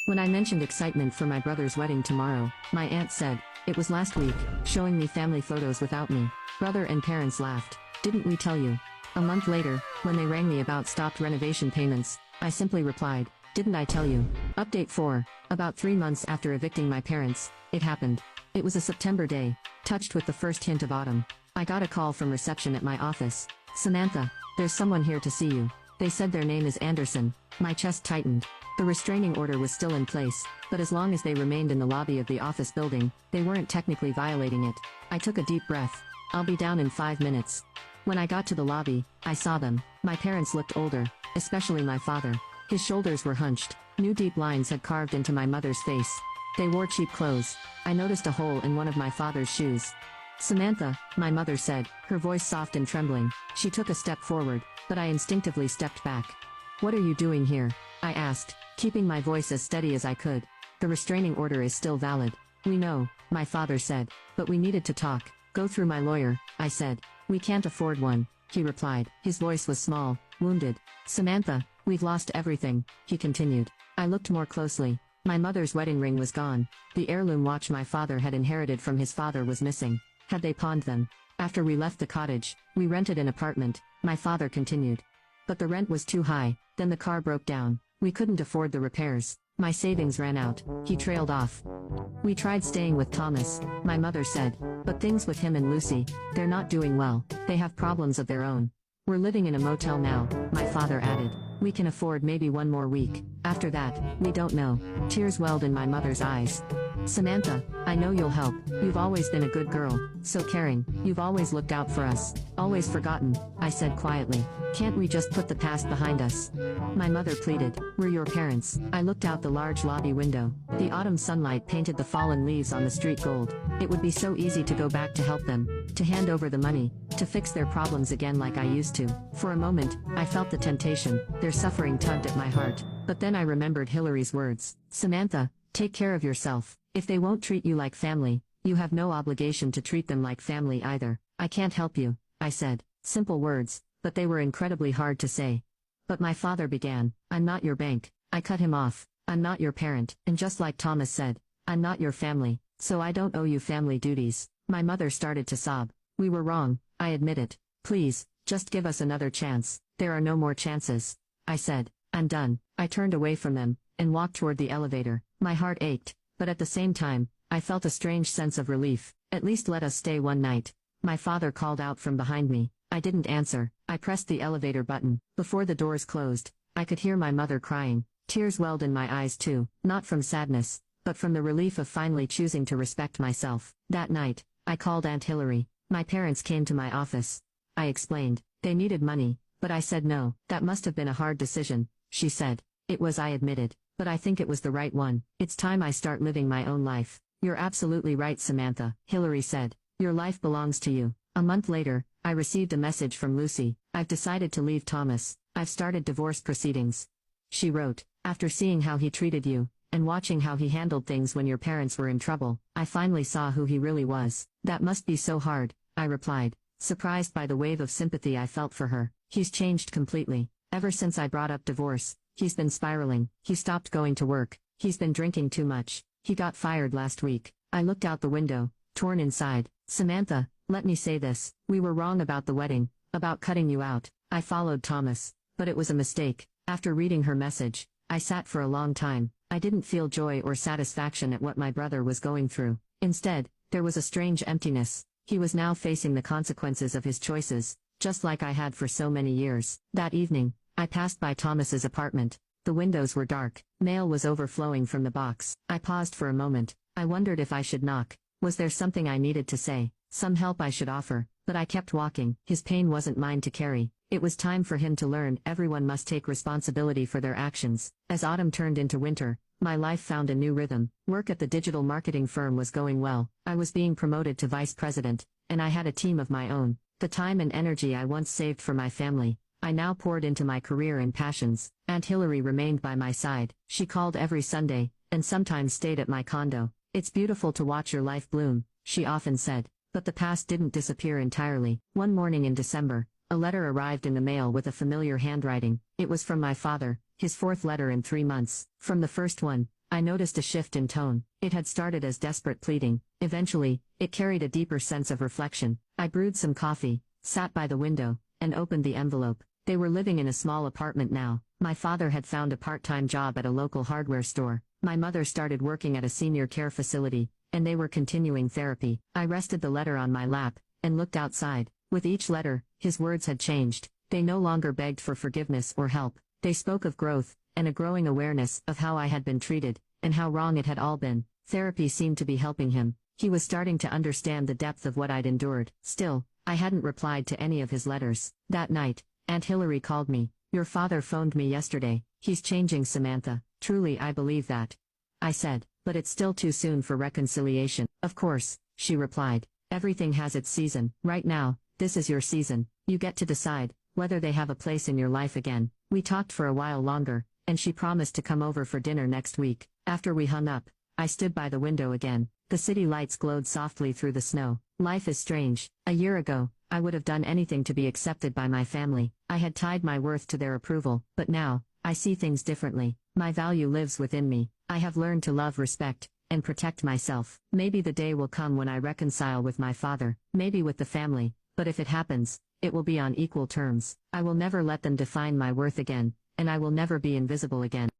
When I mentioned excitement for my brother's wedding tomorrow, my aunt said, "It was last week," showing me family photos without me. Brother and parents laughed. "Didn't we tell you?" A month later, when they rang me about stopped renovation payments, I simply replied, "Didn't I tell you?" Update 4. About 3 months after evicting my parents, it happened. It was a September day, touched with the first hint of autumn. I got a call from reception at my office. "Samantha, there's someone here to see you." They said their name is Anderson. My chest tightened. The restraining order was still in place, but as long as they remained in the lobby of the office building, they weren't technically violating it. I took a deep breath. "I'll be down in 5 minutes." When I got to the lobby, I saw them. My parents looked older, especially my father. His shoulders were hunched. New deep lines had carved into my mother's face. They wore cheap clothes. I noticed a hole in one of my father's shoes. "Samantha," my mother said, her voice soft and trembling. She took a step forward, but I instinctively stepped back. "What are you doing here?" I asked, keeping my voice as steady as I could. "The restraining order is still valid." "We know," my father said, "but we needed to talk." "Go through my lawyer," I said. "We can't afford one," he replied. His voice was small, wounded. "Samantha, we've lost everything," he continued. I looked more closely. My mother's wedding ring was gone. The heirloom watch my father had inherited from his father was missing. Had they pawned them? After we left the cottage, we rented an apartment, my father continued. But the rent was too high, then the car broke down. We couldn't afford the repairs. My savings ran out. He trailed off. "We tried staying with Thomas," my mother said, "but things with him and Lucy, they're not doing well. They have problems of their own. We're living in a motel now," my father added. "We can afford maybe one more week. After that, we don't know." Tears welled in my mother's eyes. "Samantha, I know you'll help. You've always been a good girl, so caring. You've always looked out for us. Always forgotten," I said quietly. "Can't we just put the past behind us?" My mother pleaded. "We're your parents." I looked out the large lobby window. The autumn sunlight painted the fallen leaves on the street gold. It would be so easy to go back to help them, to hand over the money, to fix their problems again like I used to. For a moment, I felt the temptation. Their suffering tugged at my heart. But then I remembered Hillary's words. "Samantha, take care of yourself. If they won't treat you like family, you have no obligation to treat them like family either." "I can't help you," I said. Simple words, but they were incredibly hard to say. "But my father began. I'm not your bank." I cut him off. "I'm not your parent." And just like Thomas said, "I'm not your family, so I don't owe you family duties." My mother started to sob. "We were wrong, I admit it. Please, just give us another chance." "There are no more chances," I said. "I'm done." I turned away from them, and walked toward the elevator. My heart ached, but at the same time, I felt a strange sense of relief. "At least let us stay one night." My father called out from behind me. I didn't answer. I pressed the elevator button. Before the doors closed, I could hear my mother crying. Tears welled in my eyes too, not from sadness, but from the relief of finally choosing to respect myself. That night, I called Aunt Hillary. "My parents came to my office," I explained. "They needed money, but I said no." "That must have been a hard decision," she said. "It was," I admitted, "but I think it was the right one. It's time I start living my own life." "You're absolutely right, Samantha," Hillary said. "Your life belongs to you." A month later, I received a message from Lucy. "I've decided to leave Thomas. I've started divorce proceedings." She wrote, "After seeing how he treated you, and watching how he handled things when your parents were in trouble, I finally saw who he really was." "That must be so hard," I replied, surprised by the wave of sympathy I felt for her. "He's changed completely. Ever since I brought up divorce, he's been spiraling. He stopped going to work. He's been drinking too much. He got fired last week." I looked out the window, torn inside. "Samantha, let me say this. We were wrong about the wedding, about cutting you out. I followed Thomas, but it was a mistake." After reading her message, I sat for a long time. I didn't feel joy or satisfaction at what my brother was going through. Instead, there was a strange emptiness. He was now facing the consequences of his choices, just like I had for so many years. That evening, I passed by Thomas's apartment. The windows were dark. Mail was overflowing from the box. I paused for a moment. I wondered if I should knock. Was there something I needed to say, some help I should offer? But I kept walking. His pain wasn't mine to carry. It was time for him to learn everyone must take responsibility for their actions. As autumn turned into winter, my life found a new rhythm. Work at the digital marketing firm was going well. I was being promoted to vice president, and I had a team of my own. The time and energy I once saved for my family, I now poured into my career and passions. Aunt Hillary remained by my side. She called every Sunday, and sometimes stayed at my condo. "It's beautiful to watch your life bloom," she often said. But the past didn't disappear entirely. One morning in December, a letter arrived in the mail with a familiar handwriting. It was from my father, his fourth letter in 3 months. From the first one, I noticed a shift in tone. It had started as desperate pleading. Eventually, it carried a deeper sense of reflection. I brewed some coffee, sat by the window, and opened the envelope. They were living in a small apartment now. My father had found a part-time job at a local hardware store. My mother started working at a senior care facility, and they were continuing therapy. I rested the letter on my lap, and looked outside. With each letter, his words had changed. They no longer begged for forgiveness or help. They spoke of growth, and a growing awareness of how I had been treated, and how wrong it had all been. Therapy seemed to be helping him. He was starting to understand the depth of what I'd endured. Still, I hadn't replied to any of his letters. That night, Aunt Hillary called me. "Your father phoned me yesterday. He's changing, Samantha." "Truly, I believe that," I said, "but it's still too soon for reconciliation." "Of course," she replied. "Everything has its season. Right now, this is your season. You get to decide whether they have a place in your life again." We talked for a while longer, and she promised to come over for dinner next week. After we hung up, I stood by the window again. The city lights glowed softly through the snow. Life is strange. A year ago, I would have done anything to be accepted by my family. I had tied my worth to their approval, but now, I see things differently. My value lives within me. I have learned to love, respect, and protect myself. Maybe the day will come when I reconcile with my father, maybe with the family, but if it happens, it will be on equal terms. I will never let them define my worth again, and I will never be invisible again.